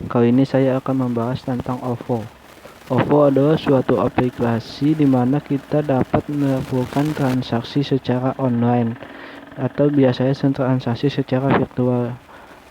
Kali ini saya akan membahas tentang OVO. OVO adalah suatu aplikasi di mana kita dapat melakukan transaksi secara online atau biasanya transaksi secara virtual,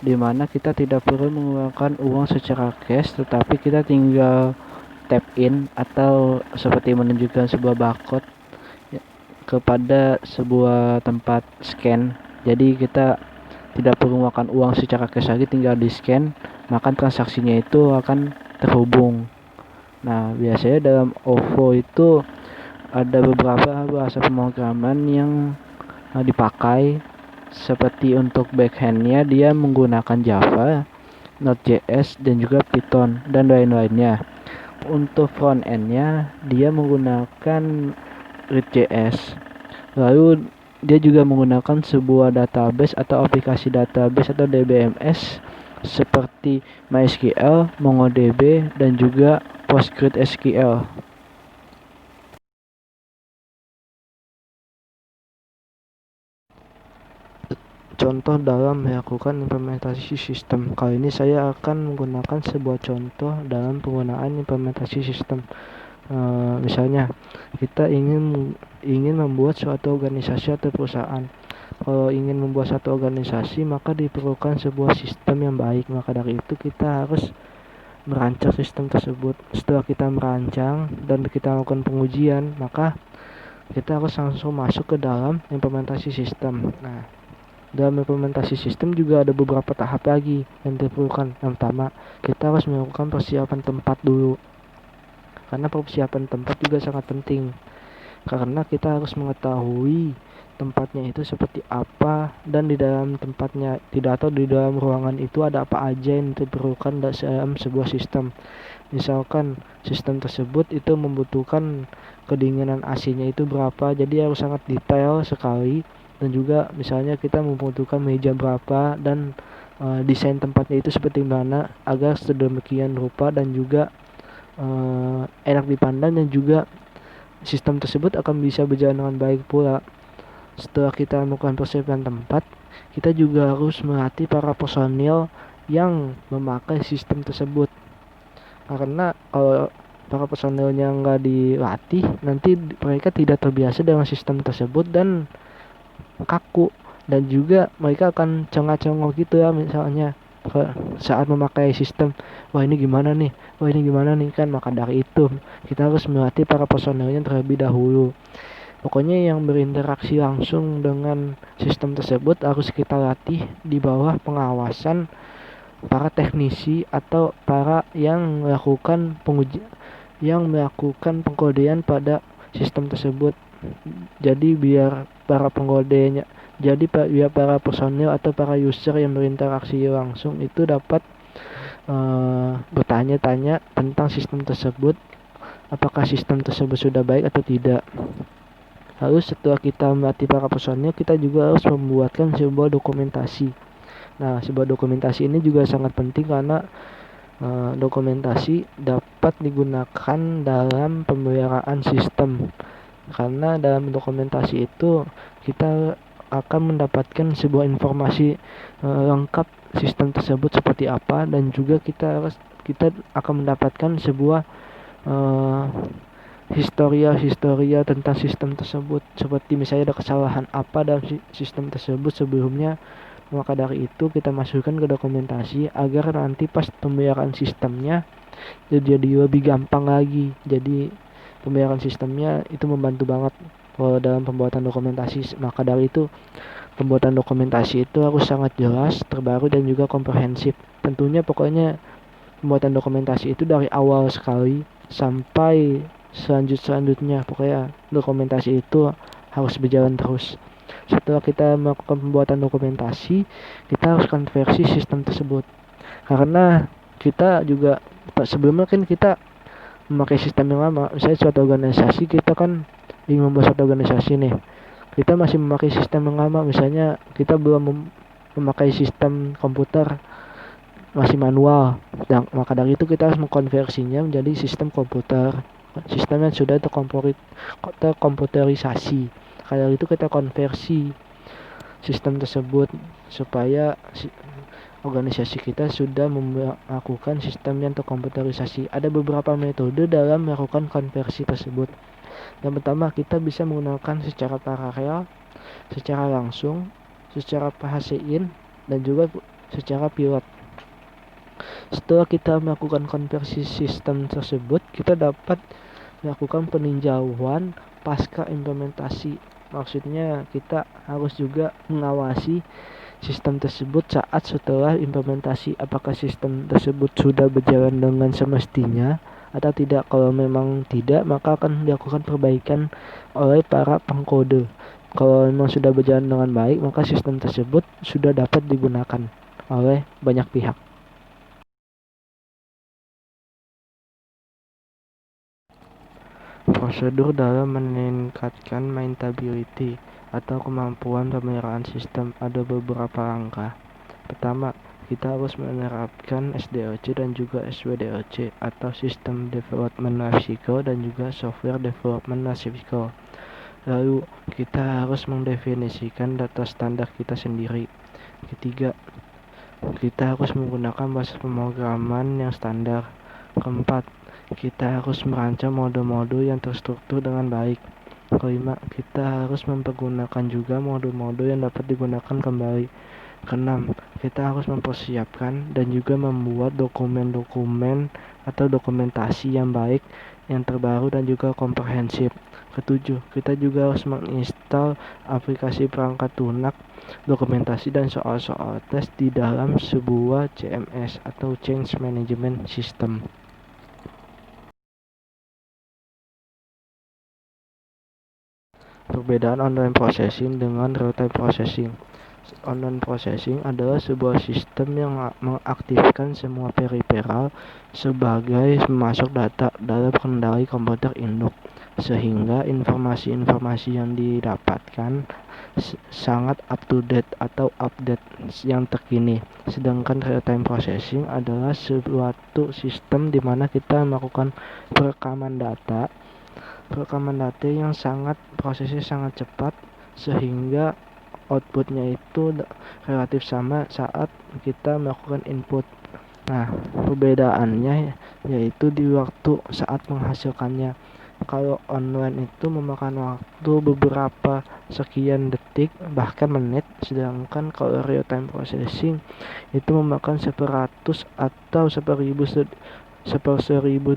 di mana kita tidak perlu mengeluarkan uang secara cash, tetapi kita tinggal tap in atau seperti menunjukkan sebuah barcode kepada sebuah tempat scan. Jadi kita tidak perlu mengeluarkan uang secara cash lagi, tinggal di scan, maka transaksinya itu akan terhubung. Nah, biasanya dalam OVO itu ada beberapa bahasa pemrograman yang dipakai, seperti untuk backendnya dia menggunakan Java, Node.js, dan juga Python dan lain-lainnya. Untuk frontendnya dia menggunakan React.js. Lalu dia juga menggunakan sebuah database atau aplikasi database atau DBMS seperti MySQL, MongoDB, dan juga PostgreSQL. Contoh dalam melakukan implementasi sistem. Kali ini saya akan menggunakan sebuah contoh dalam penggunaan implementasi sistem. Misalnya kita ingin membuat suatu organisasi atau perusahaan. Kalau ingin membuat satu organisasi, maka diperlukan sebuah sistem yang baik. Maka dari itu kita harus merancang sistem tersebut. Setelah kita merancang dan kita melakukan pengujian, maka kita harus langsung masuk ke dalam implementasi sistem. Nah, dalam implementasi sistem juga ada beberapa tahap lagi yang diperlukan. Yang pertama, kita harus melakukan persiapan tempat dulu, karena persiapan tempat juga sangat penting, karena kita harus mengetahui tempatnya itu seperti apa, dan di dalam tempatnya tidak, atau di dalam ruangan itu ada apa aja yang diperlukan dalam sebuah sistem. Misalkan sistem tersebut itu membutuhkan kedinginan AC-nya itu berapa, jadi harus sangat detail sekali. Dan juga misalnya kita membutuhkan meja berapa, dan desain tempatnya itu seperti mana agar sedemikian rupa dan juga enak dipandang, dan juga sistem tersebut akan bisa berjalan dengan baik pula. Setelah kita melakukan persiapan tempat, kita juga harus melatih para personil yang memakai sistem tersebut, karena kalau para personilnya nggak dilatih, nanti mereka tidak terbiasa dengan sistem tersebut dan kaku, dan juga mereka akan cengah-cengok gitu ya, misalnya saat memakai sistem, wah ini gimana nih kan. Maka dari itu kita harus melatih para personelnya terlebih dahulu. Pokoknya yang berinteraksi langsung dengan sistem tersebut harus kita latih di bawah pengawasan para teknisi atau para yang melakukan pengkodean pada sistem tersebut. Jadi biar para personel atau para user yang berinteraksi langsung itu dapat bertanya-tanya tentang sistem tersebut, apakah sistem tersebut sudah baik atau tidak. Lalu setelah kita melatih para personel, kita juga harus membuatkan sebuah dokumentasi. Nah, sebuah dokumentasi ini juga sangat penting, karena dokumentasi dapat digunakan dalam pemeliharaan sistem. Karena dalam dokumentasi itu kita akan mendapatkan sebuah informasi lengkap sistem tersebut seperti apa, dan juga kita akan mendapatkan sebuah historia tentang sistem tersebut, seperti misalnya ada kesalahan apa dalam sistem tersebut sebelumnya. Maka dari itu kita masukkan ke dokumentasi agar nanti pas pemeliharaan sistemnya jadi lebih gampang lagi. Jadi pemeliharaan sistemnya itu membantu banget kalau dalam pembuatan dokumentasi. Maka dari itu pembuatan dokumentasi itu harus sangat jelas, terbaru, dan juga komprehensif. Tentunya pokoknya pembuatan dokumentasi itu dari awal sekali sampai selanjutnya, pokoknya dokumentasi itu harus berjalan terus. Setelah kita melakukan pembuatan dokumentasi, kita harus konversi sistem tersebut, karena kita juga sebelumnya kan kita memakai sistem yang lama. Misalnya suatu organisasi, kita kan ingin membuat suatu organisasi nih, kita masih memakai sistem yang lama. Misalnya kita belum memakai sistem komputer, masih manual. Dan maka dari itu kita harus mengkonversinya menjadi sistem komputer, sistem yang sudah terkomputerisasi. Karena itu kita konversi sistem tersebut supaya organisasi kita sudah melakukan sistem yang terkomputerisasi. Ada beberapa metode dalam melakukan konversi tersebut. Yang pertama, kita bisa menggunakan secara paralel, secara langsung, secara phasing, dan juga secara pilot. Setelah kita melakukan konversi sistem tersebut, kita dapat melakukan peninjauan pasca implementasi. Maksudnya kita harus juga mengawasi sistem tersebut saat setelah implementasi, apakah sistem tersebut sudah berjalan dengan semestinya atau tidak. Kalau memang tidak, maka akan dilakukan perbaikan oleh para pengkode. Kalau memang sudah berjalan dengan baik, maka sistem tersebut sudah dapat digunakan oleh banyak pihak. Prosedur dalam meningkatkan maintainability atau kemampuan pemeliharaan sistem ada beberapa langkah. Pertama, kita harus menerapkan SDLC dan juga SWDLC atau System Development Lifecycle dan juga Software Development Lifecycle. Lalu, kita harus mendefinisikan data standar kita sendiri. Ketiga, kita harus menggunakan bahasa pemrograman yang standar. Keempat, kita harus merancang mode-mode yang terstruktur dengan baik. Kelima, kita harus mempergunakan juga mode-mode yang dapat digunakan kembali. Keenam, kita harus mempersiapkan dan juga membuat dokumen-dokumen atau dokumentasi yang baik, yang terbaru dan juga komprehensif. Ketujuh, kita juga harus menginstal aplikasi perangkat lunak, dokumentasi dan soal-soal tes di dalam sebuah CMS atau Change Management System. Perbedaan online processing dengan real-time processing. Online processing adalah sebuah sistem yang mengaktifkan semua periferal sebagai memasuk data dalam kendali komputer induk, sehingga informasi-informasi yang didapatkan sangat up-to-date atau update yang terkini. Sedangkan real-time processing adalah suatu sistem di mana kita melakukan perekaman data yang prosesnya sangat cepat, sehingga outputnya itu relatif sama saat kita melakukan input. Nah, perbedaannya yaitu di waktu saat menghasilkannya. Kalau online itu memakan waktu beberapa sekian detik bahkan menit, sedangkan kalau real time processing itu memakan 100 atau 1000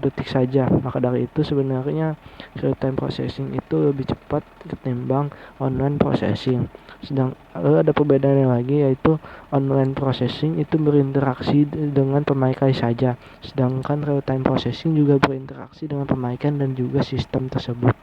detik saja. Maka dari itu sebenarnya real time processing itu lebih cepat ketimbang online processing. Ada perbedaannya lagi, yaitu online processing itu berinteraksi dengan pemakai saja, sedangkan real time processing juga berinteraksi dengan pemakai dan juga sistem tersebut.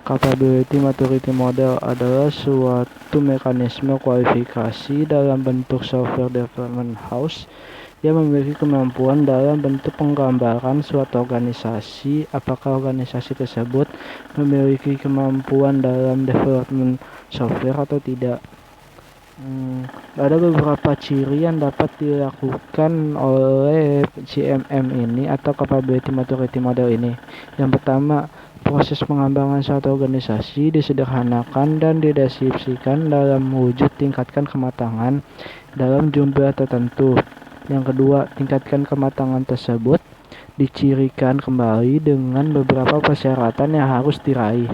Capability Maturity Model adalah suatu mekanisme kualifikasi dalam bentuk software development house yang memiliki kemampuan dalam bentuk penggambaran suatu organisasi, apakah organisasi tersebut memiliki kemampuan dalam development software atau tidak. Ada beberapa ciri yang dapat dilakukan oleh CMM ini atau Capability Maturity Model ini. Yang pertama, proses pengembangan suatu organisasi disederhanakan dan dideskripsikan dalam wujud tingkatkan kematangan dalam jumlah tertentu. Yang kedua, tingkatkan kematangan tersebut dicirikan kembali dengan beberapa persyaratan yang harus diraih.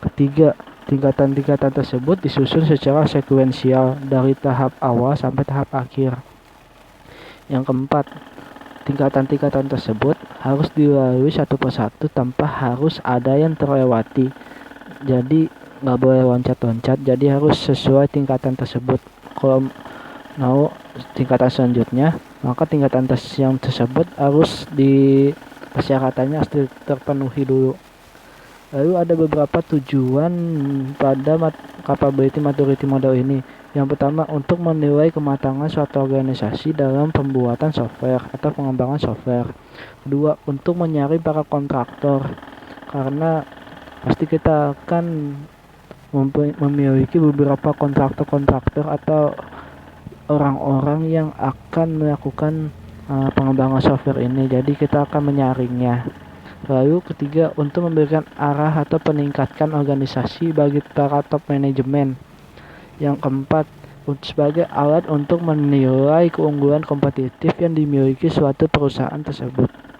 Ketiga, tingkatan-tingkatan tersebut disusun secara sekuensial dari tahap awal sampai tahap akhir. Yang keempat, tingkatan-tingkatan tersebut harus dilalui satu persatu tanpa harus ada yang terlewati. Jadi nggak boleh loncat-loncat, jadi harus sesuai tingkatan tersebut. Kalau mau tingkatan selanjutnya, maka tingkatan yang tersebut harus persyaratannya harus terpenuhi dulu. Lalu ada beberapa tujuan pada Capability Maturity Model ini. Yang pertama, untuk menilai kematangan suatu organisasi dalam pembuatan software atau pengembangan software. Kedua, untuk menyaring para kontraktor, karena pasti kita akan memiliki beberapa kontraktor atau orang-orang yang akan melakukan pengembangan software ini. Jadi kita akan menyaringnya. Lalu ketiga, untuk memberikan arah atau peningkatkan organisasi bagi para top manajemen. Yang keempat, sebagai alat untuk menilai keunggulan kompetitif yang dimiliki suatu perusahaan tersebut.